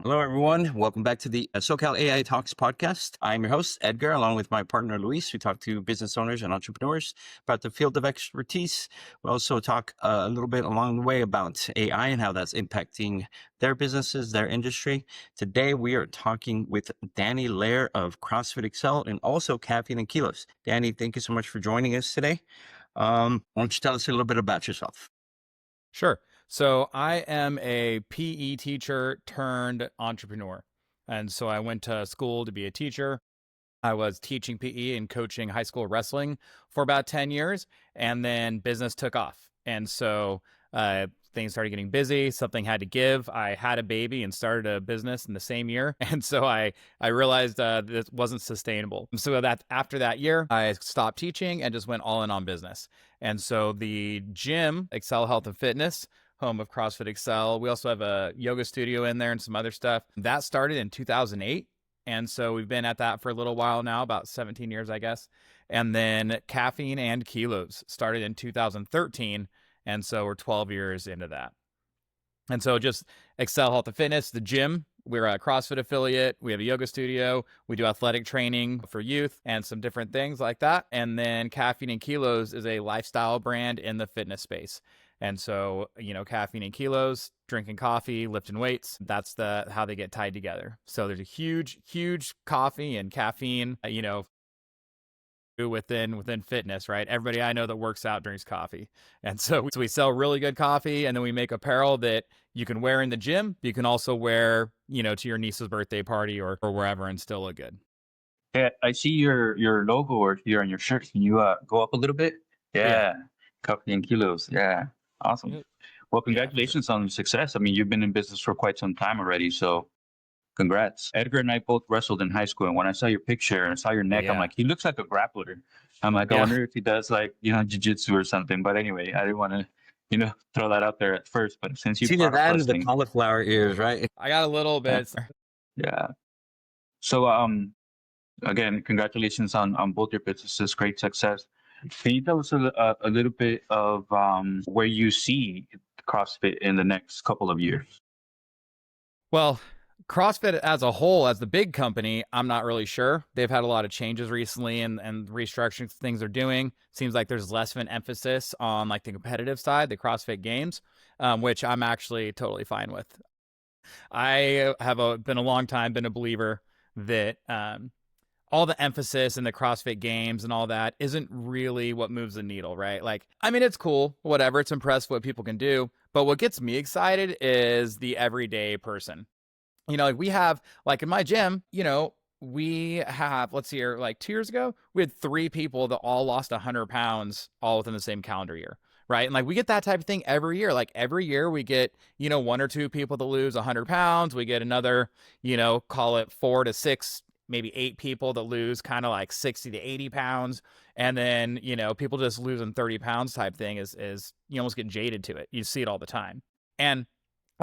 Hello, everyone. Welcome back to the SoCal A.I Talks podcast. I'm your host, Edgar, along with my partner, Luis. We talk to business owners and entrepreneurs about the field of expertise. We also talk a little bit along the way about AI and how that's impacting their businesses, their industry. Today, we are talking with Danny Lehr of CrossFit Excel and also Caffeine and Kilos. Danny, thank you so much for joining us today. Why don't you tell us a little bit about yourself? Sure. So I am a PE teacher turned entrepreneur. And so I went to school to be a teacher. I was teaching PE and coaching high school wrestling for about 10 years, and then business took off. And so things started getting busy. Something had to give. I had a baby and started a business in the same year. And so I realized this wasn't sustainable. So that after that year, I stopped teaching and just went all in on business. And so the gym, Excel Health and Fitness, home of CrossFit Excel. We also have a yoga studio in there and some other stuff. That started in 2008. And so we've been at that for a little while now, about 17 years, I guess. And then Caffeine and Kilos started in 2013. And so we're 12 years into that. And so just Excel Health and Fitness, the gym, we're a CrossFit affiliate. We have a yoga studio. We do athletic training for youth and some different things like that. And then Caffeine and Kilos is a lifestyle brand in the fitness space. And so, Caffeine and Kilos, drinking coffee, lifting weights, that's how they get tied together. So there's a huge coffee and caffeine, within fitness, right? Everybody I know that works out drinks coffee. And so we sell really good coffee, and then we make apparel that you can wear in the gym. You can also wear, to your niece's birthday party or wherever and still look good. Yeah, I see your logo here on your shirt. Can you go up a little bit? Yeah. Coffee and Kilos. Yeah. Awesome. Well, congratulations on the success. I mean, you've been in business for quite some time already, so congrats. Edgar and I both wrestled in high school, and when I saw your picture and I saw your neck, I'm like, he looks like a grappler. I'm like, I wonder if he does jiu-jitsu or something. But anyway, I didn't want to, throw that out there at first. But since you See that and the cauliflower ears, right? I got a little bit. Yeah. So again, congratulations on both your businesses. Great success. Can you tell us a little bit of where you see CrossFit in the next couple of years? Well, CrossFit as a whole, as the big company, I'm not really sure. They've had a lot of changes recently and restructuring things they're doing. Seems like there's less of an emphasis on the competitive side, the CrossFit Games, which I'm actually totally fine with. I have been a long time been a believer that all the emphasis in the CrossFit Games and all that isn't really what moves the needle, right? It's cool, whatever. It's impressive what people can do. But what gets me excited is the everyday person. We have, in my gym, we have, let's see here, 2 years ago, we had 3 people that all lost 100 pounds all within the same calendar year. Right. And we get that type of thing every year. Every year we get, 1 or 2 people that lose 100 pounds. We get another, call it 4 to 6, maybe 8 people that lose kind of 60 to 80 pounds. And then, people just losing 30 pounds type thing is you almost get jaded to it. You see it all the time. And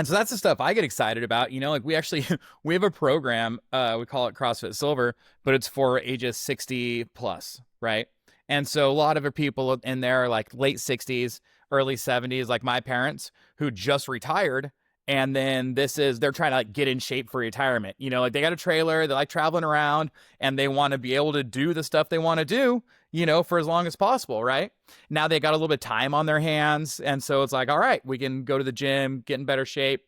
so that's the stuff I get excited about. We have a program, we call it CrossFit Silver, but it's for ages 60 plus, right? And so a lot of people in there are late 60s, early 70s, like my parents who just retired. And then they're trying to get in shape for retirement. They got a trailer, they like traveling around, and they want to be able to do the stuff they want to do, for as long as possible, right? Now they got a little bit of time on their hands. And so it's all right, we can go to the gym, get in better shape.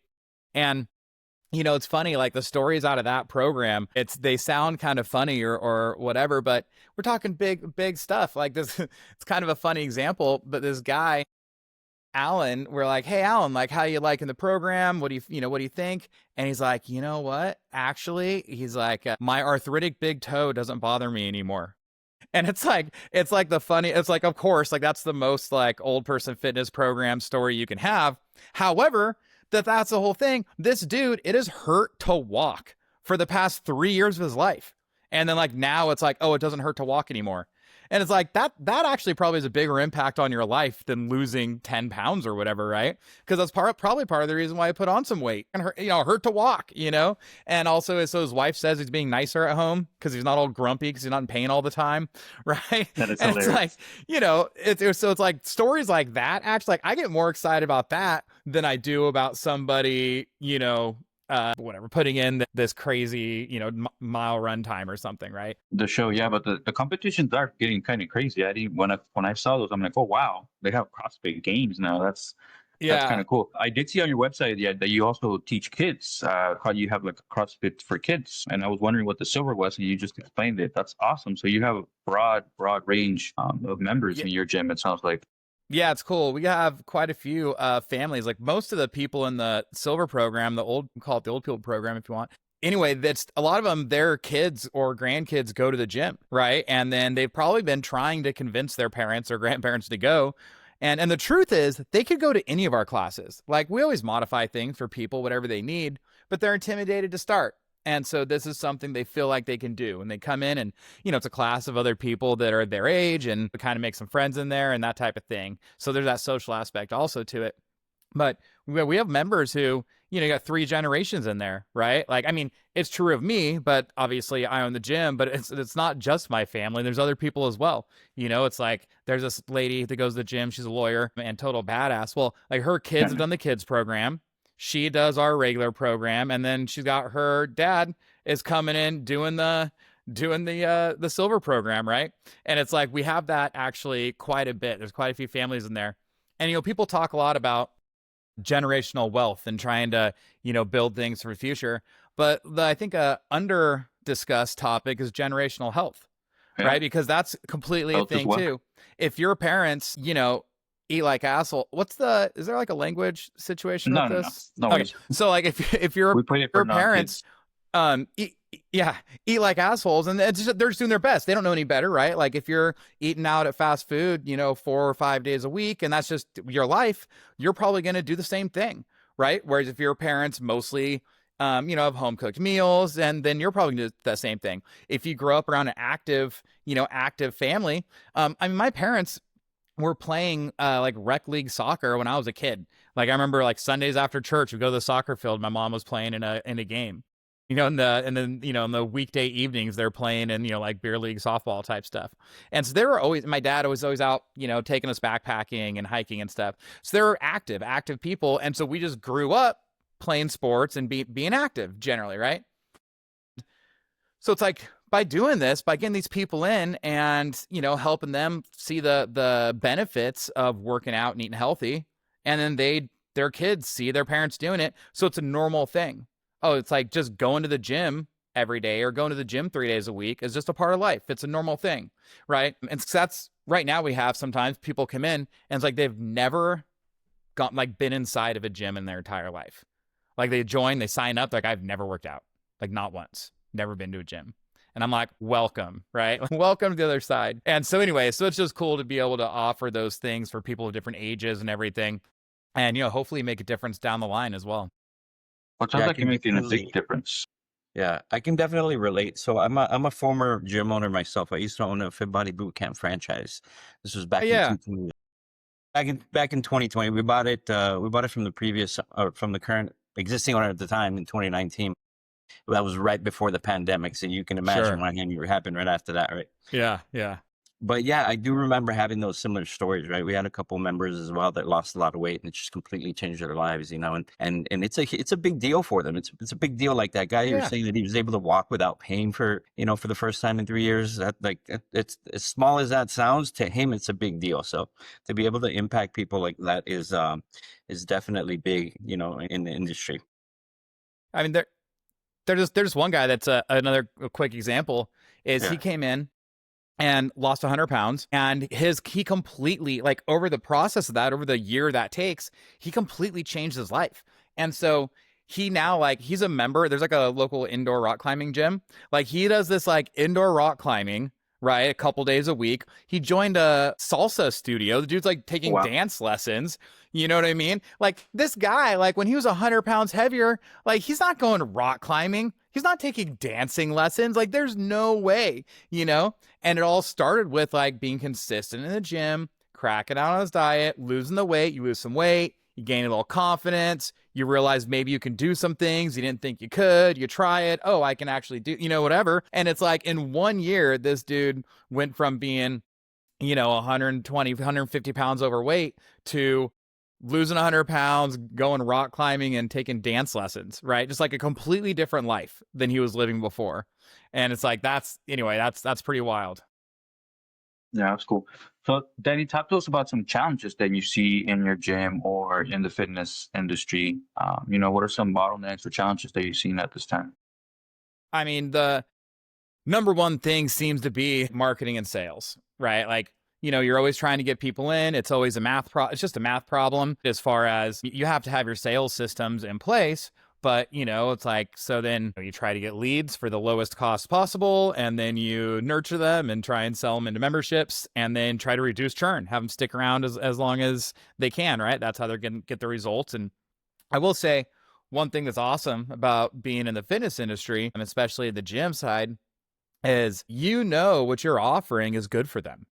And, it's funny, the stories out of that program, they sound kind of funny or whatever, but we're talking big stuff like this. It's kind of a funny example, but this guy, Alan, we're like, hey, Alan, how you liking the program? What do you think? And he's like, you know what? Actually, he's like, my arthritic big toe doesn't bother me anymore. And it's the funny, of course, that's the most old person fitness program story you can have. However, that's the whole thing. This dude, it has hurt to walk for the past 3 years of his life. And then now it's oh, it doesn't hurt to walk anymore. And it's that actually probably has a bigger impact on your life than losing 10 pounds or whatever, right? Because that's probably part of the reason why I put on some weight and hurt to walk, And also, so his wife says he's being nicer at home because he's not all grumpy because he's not in pain all the time, right? That is and hilarious. it's stories like that. Actually, I get more excited about that than I do about somebody, whatever, putting in this crazy, mile run time or something, right? The show, yeah, but the competitions are getting kind of crazy. I didn't when I saw those, I'm like, oh wow, they have CrossFit games now. That's kind Yeah. of cool. I did see on your website, yeah, that you also teach kids. How you have like a CrossFit for kids, and I was wondering what the silver was, and you just explained it. That's awesome. So you have a broad range of members Yeah. in your gym. It sounds like. Yeah, it's cool. We have quite a few families. Like most of the people in the silver program, call it the old people program if you want. Anyway, that's a lot of them, their kids or grandkids go to the gym, right? And then they've probably been trying to convince their parents or grandparents to go. And the truth is, they could go to any of our classes. Like we always modify things for people, whatever they need, but they're intimidated to start. And so this is something they feel like they can do. And they come in and, it's a class of other people that are their age and kind of make some friends in there and that type of thing. So there's that social aspect also to it. But we have members who, you got 3 generations in there, right? Like, I mean, it's true of me, but obviously I own the gym, but it's not just my family. There's other people as well. It's like there's this lady that goes to the gym. She's a lawyer and total badass. Well, like her kids have done the kids program. She does our regular program, and then she's got her dad is coming in doing the silver program, right? And it's like we have that actually quite a bit. There's quite a few families in there, and people talk a lot about generational wealth and trying to build things for the future, but I think a under discussed topic is generational health, right? Because that's completely health a thing too. If your parents, eat like asshole. Is there like a language situation with this? No. Okay. So like if your parents eat like assholes and they're just doing their best. They don't know any better, right? Like if you're eating out at fast food, 4 or 5 days a week and that's just your life, you're probably going to do the same thing, right? Whereas if your parents mostly have home cooked meals, and then you're probably going to do the same thing. If you grow up around an active family, I mean, my parents were playing like rec league soccer when I was a kid. Like I remember like Sundays after church, we go to the soccer field. My mom was playing in a game, and then in the weekday evenings they're playing in like beer league softball type stuff. And so my dad was always out taking us backpacking and hiking and stuff. So they were active people, and so we just grew up playing sports and being active generally, right? So it's like by doing this, by getting these people in and, helping them see the benefits of working out and eating healthy, and then their kids see their parents doing it. So it's a normal thing. Oh, it's like just going to the gym every day or going to the gym 3 days a week is just a part of life. It's a normal thing, right? And so that's right now we have sometimes people come in and it's like they've never been inside of a gym in their entire life. Like they join, they sign up, like I've never worked out, like not once, never been to a gym. And I'm like, welcome, right? Welcome to the other side. And so anyway, so it's just cool to be able to offer those things for people of different ages and everything. And, hopefully make a difference down the line as well. Well, it sounds like you're making a big difference. Yeah, I can definitely relate. So I'm a former gym owner myself. I used to own a Fit Body Bootcamp franchise. This was back in 2020. We bought it from the current existing owner at the time in 2019. That was right before the pandemic, so you can imagine what happened right after that, right? Yeah. But yeah, I do remember having those similar stories, right? We had a couple members as well that lost a lot of weight and it just completely changed their lives, and it's a big deal for them. It's a big deal. Like that guy you're saying that he was able to walk without pain for the first time in 3 years. It's as small as that sounds, to him it's a big deal. So to be able to impact people like that is definitely big, in the industry. I mean, there's one guy that's another quick example is he came in and lost 100 pounds, and he completely, like over the process of that, over the year that takes, he completely changed his life. And so he now, like, he's a member. There's like a local indoor rock climbing gym. Like he does this like indoor rock climbing, right? A couple days a week. He joined a salsa studio. The dude's like taking dance lessons. You know what I mean? Like this guy, like when he was 100 pounds heavier, like he's not going to rock climbing. He's not taking dancing lessons. Like there's no way, And it all started with like being consistent in the gym, cracking out on his diet, losing the weight. You lose some weight, you gain a little confidence. You realize maybe you can do some things you didn't think you could. You try it. Oh, I can actually do, whatever. And it's like in 1 year, this dude went from being, 120, 150 pounds overweight to losing 100 pounds, going rock climbing and taking dance lessons, right? Just like a completely different life than he was living before. And it's like, that's pretty wild. Yeah, that's cool. So, Danny, talk to us about some challenges that you see in your gym or in the fitness industry. What are some bottlenecks or challenges that you've seen at this time? I mean, the number one thing seems to be marketing and sales, right? Like, you're always trying to get people in. It's always it's just a math problem as far as you have to have your sales systems in place. But, it's like, so then you try to get leads for the lowest cost possible, and then you nurture them and try and sell them into memberships, and then try to reduce churn, have them stick around as long as they can, right? That's how they're going to get the results. And I will say one thing that's awesome about being in the fitness industry, and especially the gym side, is what you're offering is good for them,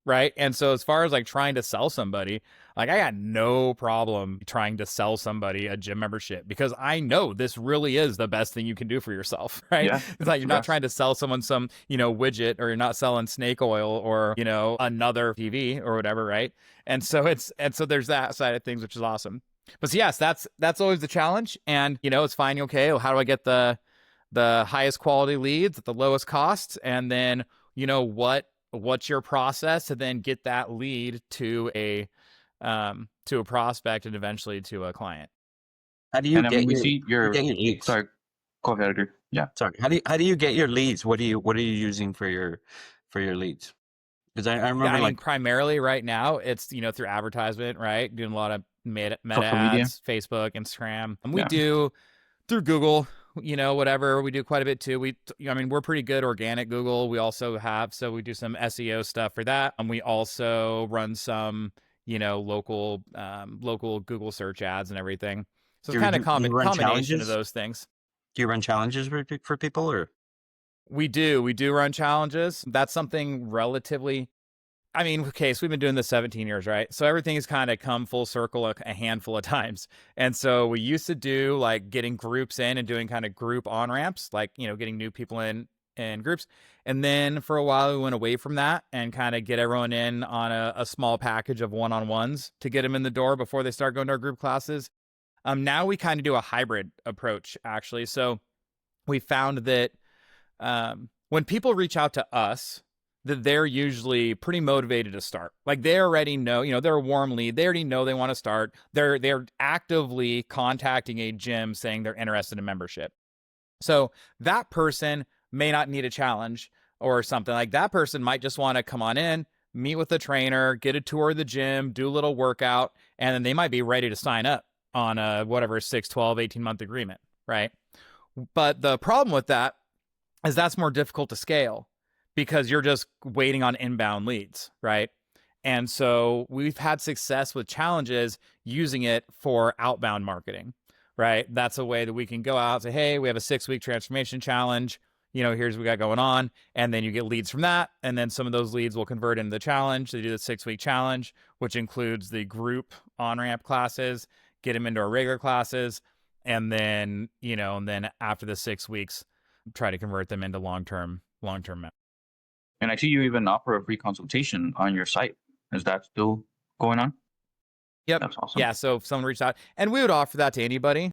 right? And so as far as like trying to sell somebody, like I got no problem trying to sell somebody a gym membership because I know this really is the best thing you can do for yourself, right? Yeah. It's like you're not trying to sell someone some, widget, or you're not selling snake oil or, another TV or whatever, right? And so there's that side of things, which is awesome. But so yes, that's always the challenge. And, it's fine. Okay, well, how do I get the highest quality leads at the lowest costs? And then, what's your process to then get that lead to a prospect and eventually to a client? How do you And I mean, we see your leads? sorry, go ahead, Edgar. Yeah. Sorry. How do you get your leads? What are you using for your leads? Because I remember, I mean, primarily right now it's through advertisement, right? Doing a lot of meta Social media. ads, Facebook, Instagram, and we do through Google, whatever. We do quite a bit too. We're pretty good organic Google. We also so we do some SEO stuff for that. And we also run some, local Google search ads and everything. So it's kind of combination of those things. Do you run challenges for people, or? We do run challenges. That's something relatively, so we've been doing this 17 years, right? So everything has kind of come full circle a handful of times. And so we used to do like getting groups in and doing kind of group on-ramps, like, getting new people in groups. And then for a while we went away from that and kind of get everyone in on a small package of one-on-ones to get them in the door before they start going to our group classes. Now we kind of do a hybrid approach, actually. So we found that when people reach out to us, that they're usually pretty motivated to start. Like they already know, they're a warm lead. They already know they want to start. They're actively contacting a gym saying they're interested in membership. So that person may not need a challenge or something. Like that person might just want to come on in, meet with the trainer, get a tour of the gym, do a little workout, and then they might be ready to sign up on a whatever 6, 12, 18-month agreement, right? But the problem with that is that's more difficult to scale because you're just waiting on inbound leads, right? And so we've had success with challenges using it for outbound marketing, right? That's a way that we can go out and say, hey, we have a 6-week transformation challenge. Here's what we got going on. And then you get leads from that. And then some of those leads will convert into the challenge. They do the 6-week challenge, which includes the group on-ramp classes, get them into our regular classes. And then, and then after the 6 weeks, try to convert them into long-term. And I see you even offer a free consultation on your site. Is that still going on? Yep. That's awesome. Yeah. So if someone reached out, and we would offer that to anybody.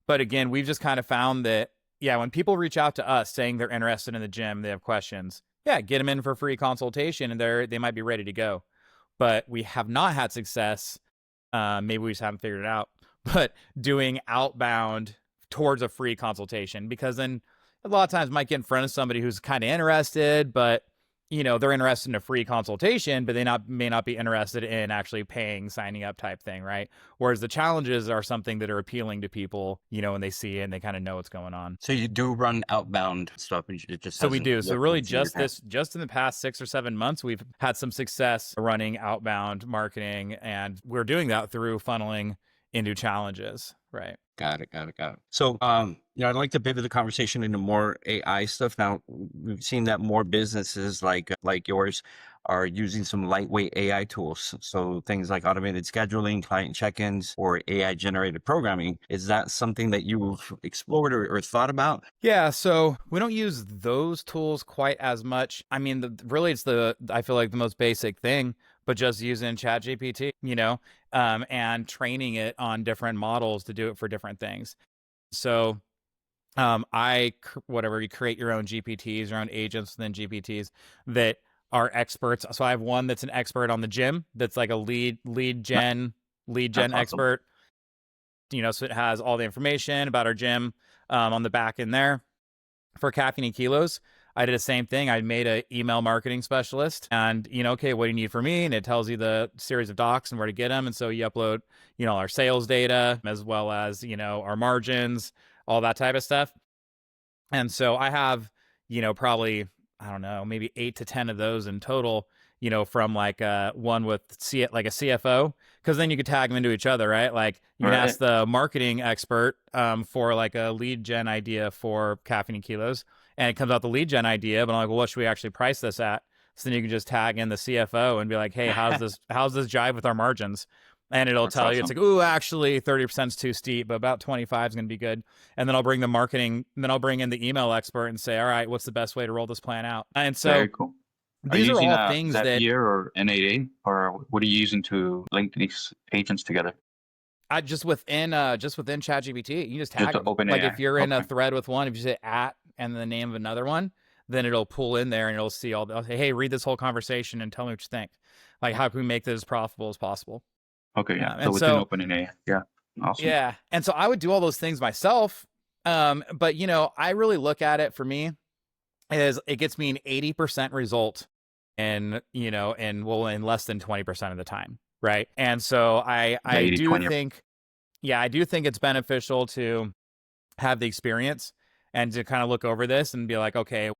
But again, we've just kind of found that, when people reach out to us saying they're interested in the gym, they have questions, get them in for a free consultation and they might be ready to go. But we have not had success. Maybe we just haven't figured it out, but doing outbound towards a free consultation, because then a lot of times might get in front of somebody who's kind of interested, but they're interested in a free consultation, but they may not be interested in actually paying, signing up type thing, right? Whereas the challenges are something that are appealing to people, when they see it and they kind of know what's going on. So you do run outbound stuff. So we do. So really just in the past 6 or 7 months, we've had some success running outbound marketing, and we're doing that through funneling into challenges, right? Got it. So, I'd like to pivot the conversation into more AI stuff. Now, we've seen that more businesses like yours are using some lightweight AI tools. So things like automated scheduling, client check-ins, or AI generated programming. Is that something that you've explored or thought about? Yeah. So we don't use those tools quite as much. I mean, really, I feel like the most basic thing, but just using ChatGPT, and training it on different models to do it for different things. So whatever, you create your own GPTs, your own agents within GPTs that are experts. So I have one that's an expert on the gym, that's like a lead gen That's awesome. expert. So it has all the information about our gym on the back end there. For Caffeine and Kilos, I did the same thing. I made an email marketing specialist, and okay, what do you need from me? And it tells you the series of docs and where to get them. And so you upload, our sales data, as well as, our margins, all that type of stuff. And so I have, probably, I don't know, maybe 8 to 10 of those in total, from like one with like a CFO, because then you could tag them into each other, right? Like you can ask the marketing expert for like a lead gen idea for Caffeine and Kilos, and it comes out the lead gen idea, but I'm like, well, what should we actually price this at? So then you can just tag in the CFO and be like, hey, how's this jive with our margins? And it'll tell you, it's like, ooh, actually 30% is too steep, but about 25 is going to be good. And then I'll bring the marketing, then I'll bring in the email expert and say, all right, what's the best way to roll this plan out? And so very cool. These are all things that Zapier or N8A, or what are you using to link these agents together? I just within ChatGPT, you just tag them. Open like AI. If you're in a thread with one, if you say at and the name of another one, then it'll pull in there and it'll see all the, hey, read this whole conversation and tell me what you think. Like, how can we make this as profitable as possible? Okay, yeah. So within OpenAI, yeah, awesome. Yeah, and so I would do all those things myself, but I really look at it, for me, is it gets me an 80% result in less than 20% of the time, right? And so I do think it's beneficial to have the experience and to kind of look over this and be like, okay,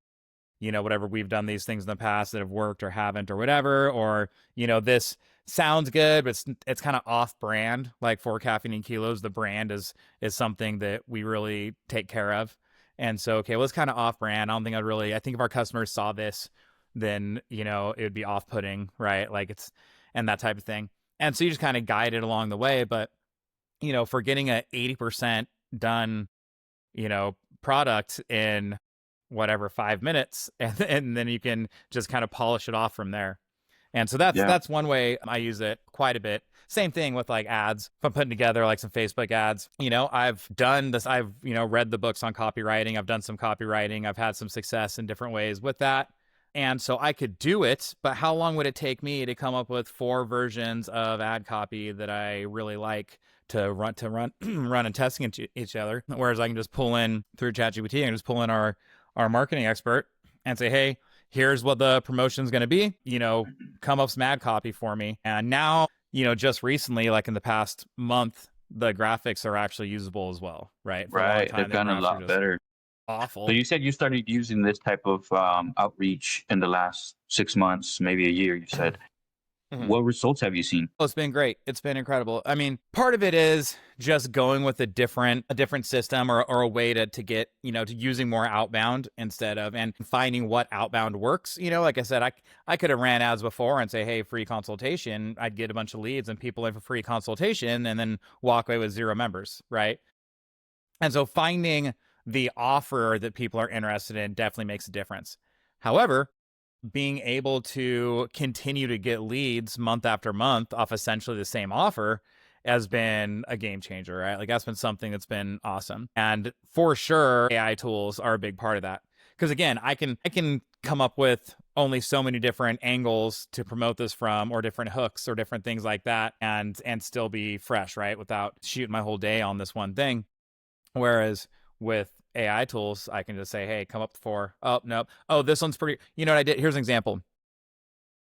whatever, we've done these things in the past that have worked or haven't or whatever, or this sounds good, but it's kind of off brand. Like for Caffeine and Kilos, the brand is something that we really take care of. And so, okay, well, it's kind of off brand. I think if our customers saw this, then, it would be off-putting, right? Like and that type of thing. And so you just kind of guide it along the way. But, for getting a 80% done, product in whatever, 5 minutes, and then you can just kind of polish it off from there. And so that's one way I use it quite a bit. Same thing with like ads. If I'm putting together like some Facebook ads, I've done this. I've, read the books on copywriting. I've done some copywriting. I've had some success in different ways with that. And so I could do it, but how long would it take me to come up with 4 versions of ad copy that I really like to run and test against each other? Whereas I can just pull in through ChatGPT and just pull in our marketing expert and say, hey, here's what the promotion's going to be, come up some ad copy for me. And now, just recently, like in the past month, the graphics are actually usable as well, right? Right, they've gotten a lot better. Awful. So you said you started using this type of outreach in the last 6 months, maybe a year, you said. Mm-hmm. What results have you seen? Oh, it's been great. It's been incredible. I mean, part of it is just going with a different system or a way to get, to using more outbound instead of, and finding what outbound works. Like I said, I could have ran ads before and say, hey, free consultation. I'd get a bunch of leads and people in for free consultation and then walk away with 0 members, right? And so finding the offer that people are interested in definitely makes a difference. However, being able to continue to get leads month after month off essentially the same offer has been a game changer, right? Like that's been something that's been awesome. And for sure, AI tools are a big part of that. Because again, I can come up with only so many different angles to promote this from, or different hooks or different things like that, and still be fresh, right? Without shooting my whole day on this one thing. Whereas with AI tools, I can just say, hey, come up with 4. Oh, no. Oh, this one's pretty. You know what I did? Here's an example.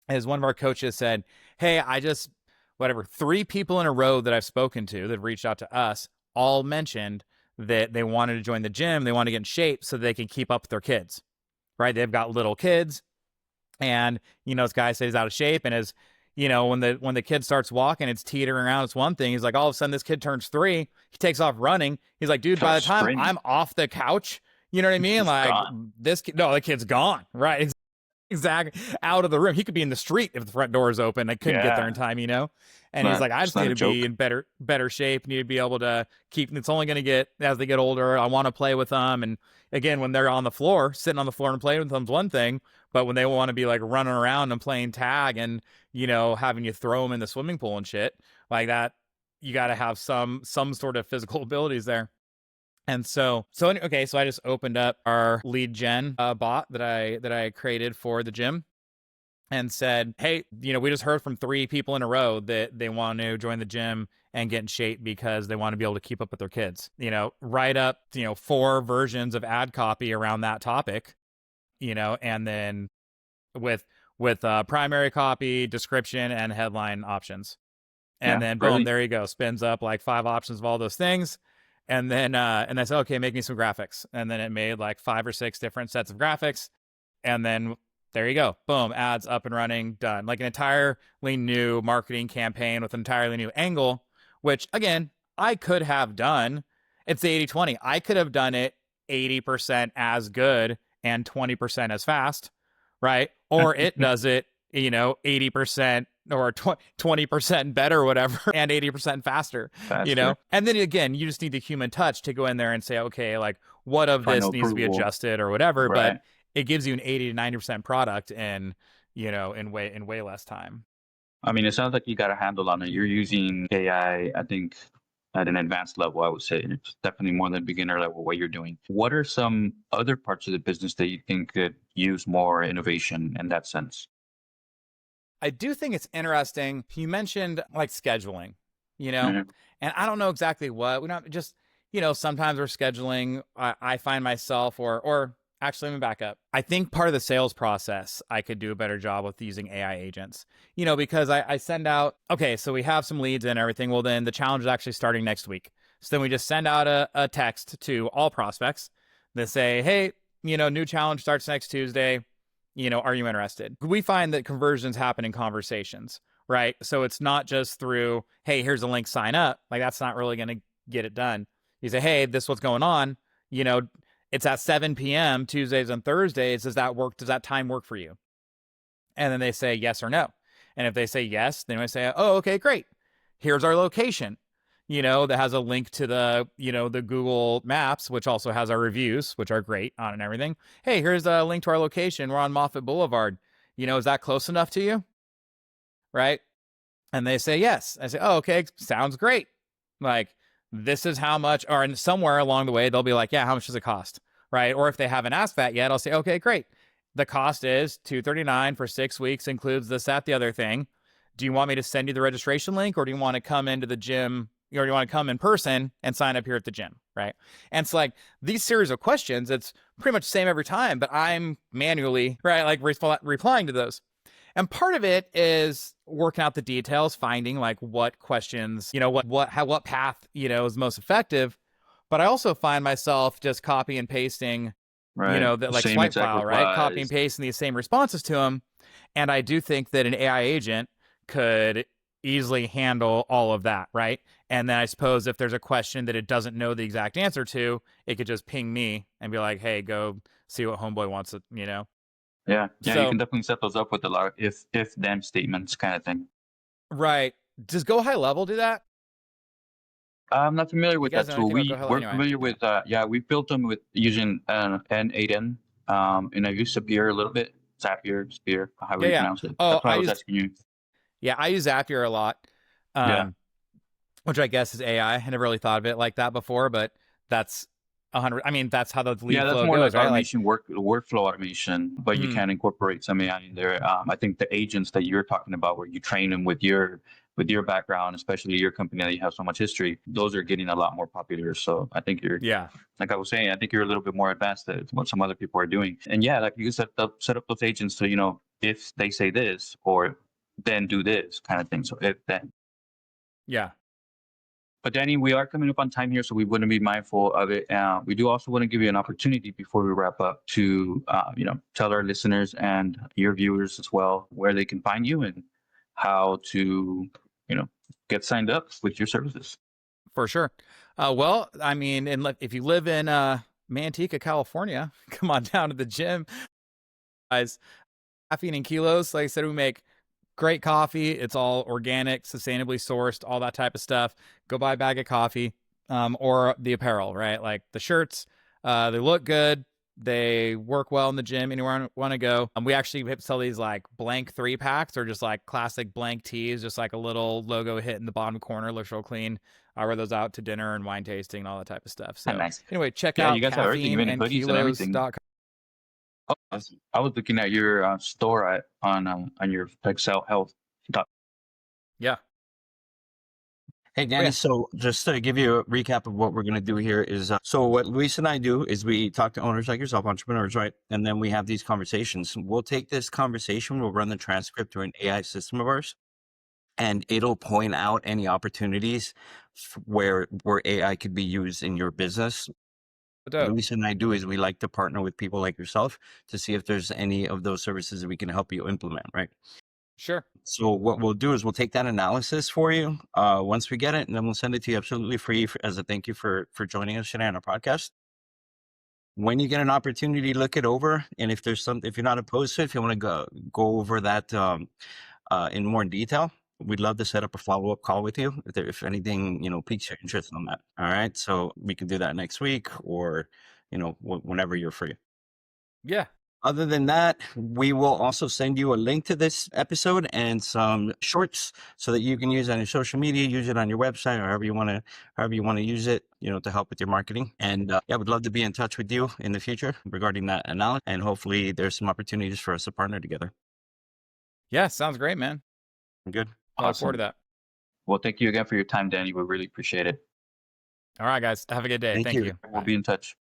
As one of our coaches said, hey, 3 people in a row that I've spoken to that reached out to us all mentioned that they wanted to join the gym. They want to get in shape so they can keep up with their kids, right? They've got little kids. And, this guy said he's out of shape, and is, when the kid starts walking, it's teetering around. It's one thing. He's like, all of a sudden this kid turns 3. He takes off running. He's like, dude, by the time I'm off the couch, you know what I mean? Like the kid's gone. Right. Exactly. Out of the room. He could be in the street if the front door is open. I couldn't get there in time, And he's Not- like, I it's just not need a to be joke. in better shape. Need to be able to keep. It's only going to get as they get older. I want to play with them. And again, when they're on the floor, sitting on the floor and playing with them's one thing, but when they want to be like running around and playing tag and having you throw them in the swimming pool and shit like that, you got to have some sort of physical abilities there. And so I just opened up our lead gen bot that I created for the gym and said, hey, we just heard from 3 people in a row that they want to join the gym and get in shape because they want to be able to keep up with their kids. Write up, 4 versions of ad copy around that topic, and then with primary copy, description, and headline options. And then boom, really? there you go. Spins up like 5 options of all those things. And then and I said, okay, make me some graphics. And then it made like 5 or 6 different sets of graphics. And then there you go. Boom, ads up and running, done. Like an entirely new marketing campaign with an entirely new angle, which again, I could have done. It's the 80-20. I could have done it 80% as good and 20% as fast, right? Or it does it, 80% or 20% better or whatever, and 80% faster, Faster. And then again, you just need the human touch to go in there and say, okay, like what of Final this needs to be approval. adjusted or whatever, Right. but it gives you an 80 to 90% product in way less time. I mean, it sounds like you got a handle on it. You're using AI, I think, at an advanced level, I would say. It's definitely more than beginner level what you're doing. What are some other parts of the business that you think could use more innovation in that sense? I do think it's interesting. You mentioned like scheduling, and I don't know exactly what. We're not just, sometimes we're scheduling. I find myself or actually, let me back up. I think part of the sales process, I could do a better job with using AI agents, because I send out, okay, so we have some leads and everything. Well, then the challenge is actually starting next week. So then we just send out a text to all prospects that say, hey, new challenge starts next Tuesday. Are you interested? We find that conversions happen in conversations, right? So it's not just through, hey, here's a link, sign up. Like that's not really going to get it done. You say, hey, this is what's going on. It's at 7 p.m. Tuesdays and Thursdays. Does that work? Does that time work for you? And then they say yes or no. And if they say yes, then I say, oh, okay, great. Here's our location, that has a link to the, the Google Maps, which also has our reviews, which are great on and everything. Hey, here's a link to our location. We're on Moffett Boulevard. Is that close enough to you? Right? And they say yes. I say, oh, okay, sounds great. Like, this is how much, or somewhere along the way, they'll be like, yeah, how much does it cost? Right? Or if they haven't asked that yet, I'll say, okay, great. The cost is $239 for 6 weeks, includes this, that, the other thing. Do you want me to send you the registration link, or do you want to come into the gym, or do you want to come in person and sign up here at the gym? Right? And it's like these series of questions, it's pretty much the same every time, but I'm manually, right, like replying to those. And part of it is working out the details, finding like what questions, what path, is most effective. But I also find myself just copy and pasting, Right. that like Same swipe exact file, right? Copy replies. and pasting these same responses to them. And I do think that an AI agent could easily handle all of that, right? And then I suppose if there's a question that it doesn't know the exact answer to, it could just ping me and be like, hey, go see what homeboy wants, Yeah. So, you can definitely set those up with a lot of if then statements kind of thing. Right. Does Go High Level do that? I'm not familiar with You guys that know tool. anything about Go High Level? We're Anyway. familiar with we've built them with using N8N. And I use Zapier a little bit. Zapier, Spear, however you pronounce it. Oh, That's why I was asking you. Yeah, I use Zapier a lot. Which I guess is AI. I never really thought of it like that before, but that's 100. I mean, that's how the lead that's flow more goes, like right? automation, workflow automation, but you can incorporate some AI in there. I think the agents that you're talking about, where you train them with your background, especially your company that you have so much history, those are getting a lot more popular. So I think you're, like I was saying, I think you're a little bit more advanced than what some other people are doing. And like you set up those agents to, if they say this or then do this kind of thing. So if then. Yeah. But Danny, we are coming up on time here, so we want to be mindful of it. We do also want to give you an opportunity before we wrap up to, tell our listeners and your viewers as well where they can find you and how to, get signed up with your services. For sure. Well, I mean, if you live in Manteca, California, come on down to the gym. Guys, Caffeine and Kilos, like I said, we make Great coffee. It's all organic, sustainably sourced, all that type of stuff. Go buy a bag of coffee, or the apparel, right? Like the shirts, they look good. They work well in the gym. Anywhere I want to go. We actually sell these like blank 3-packs, or just like classic blank tees, just like a little logo hit in the bottom corner, looks real clean. I wear those out to dinner and wine tasting and all that type of stuff. So Nice. anyway, check Yeah, out you guys have everything, caffeine even and hoodies and everything. kilos.com. Oh, I was looking at your store on your Excel Health. Yeah. Hey, Danny, so just to give you a recap of what we're going to do here is, so what Luis and I do is we talk to owners like yourself, entrepreneurs, right? And then we have these conversations. We'll take this conversation, we'll run the transcript through an AI system of ours, and it'll point out any opportunities where AI could be used in your business. What Luis and I do is we like to partner with people like yourself to see if there's any of those services that we can help you implement, right? Sure. So what we'll do is we'll take that analysis for you once we get it, and then we'll send it to you absolutely free as a thank you for joining us today on our podcast. When you get an opportunity, look it over, and if there's something, if you're not opposed to it, if you want to go over that in more detail, we'd love to set up a follow-up call with you if anything piques your interest on that. All right, so we can do that next week, or whenever you're free. Yeah. Other than that, we will also send you a link to this episode and some shorts so that you can use it on your social media, use it on your website, or however you want to use it, to help with your marketing. And yeah, we'd love to be in touch with you in the future regarding that analysis. And hopefully there's some opportunities for us to partner together. Yeah, sounds great, man. Good. I look forward to that. Well, thank you again for your time, Danny. We really appreciate it. All right, guys. Have a good day. Thank you. We'll be in touch.